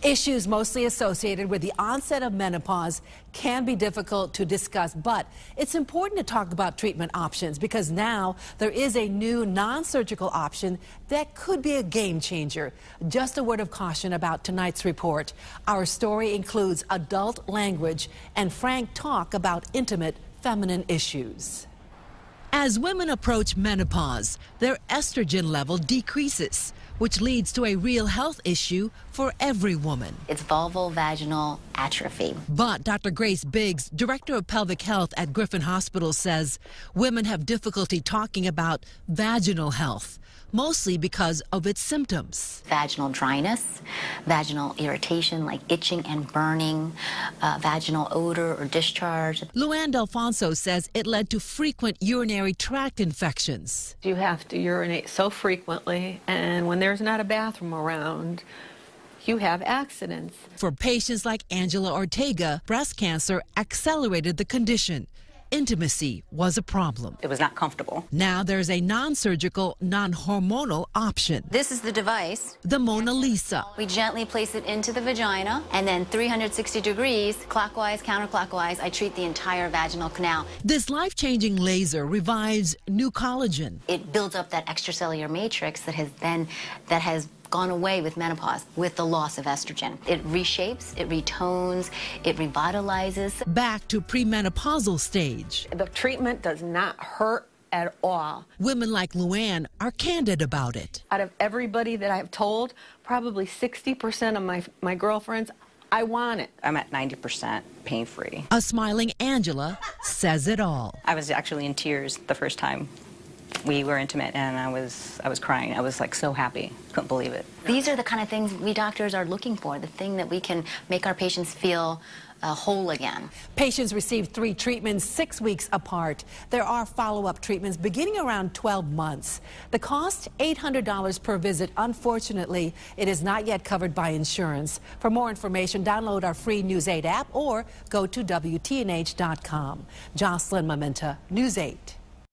Issues mostly associated with the onset of menopause can be difficult to discuss, but it's important to talk about treatment options because now there is a new non-surgical option that could be a game changer. Just a word of caution about tonight's report. Our story includes adult language and frank talk about intimate feminine issues. As women approach menopause, their estrogen level decreases, which leads to a real health issue for every woman. It's vulvovaginal atrophy. But Dr. Grace Biggs, director of pelvic health at Griffin Hospital, says women have difficulty talking about vaginal health, mostly because of its symptoms. Vaginal dryness, vaginal irritation like itching and burning, vaginal odor or discharge. Luann Delfonso says it led to frequent urinary tract infections. You have to urinate so frequently, and when there's not a bathroom around, you have accidents. For patients like Angela Ortega, breast cancer accelerated the condition. Intimacy was a problem. It was not comfortable. Now there's a non-surgical, non-hormonal option. This is the device. The Mona Lisa. We gently place it into the vagina, and then 360 degrees, clockwise, counterclockwise, I treat the entire vaginal canal. This life-changing laser revives new collagen. It builds up that extracellular matrix that has gone away with menopause, with the loss of estrogen. It reshapes, it retones, it revitalizes. Back to premenopausal stage. The treatment does not hurt at all. Women like Luann are candid about it. Out of everybody that I've told, probably 60% of my girlfriends, I want it. I'm at 90% pain-free. A smiling Angela says it all. I was actually in tears the first time we were intimate, and I was crying. I was like so happy. Couldn't believe it. These are the kind of things we doctors are looking for, the thing that we can make our patients feel whole again. Patients receive 3 treatments 6 weeks apart. There are follow-up treatments beginning around 12 months. The cost, $800 per visit. Unfortunately, it is not yet covered by insurance. For more information, download our free News 8 app or go to WTNH.com. Jocelyn Mamenta, News 8.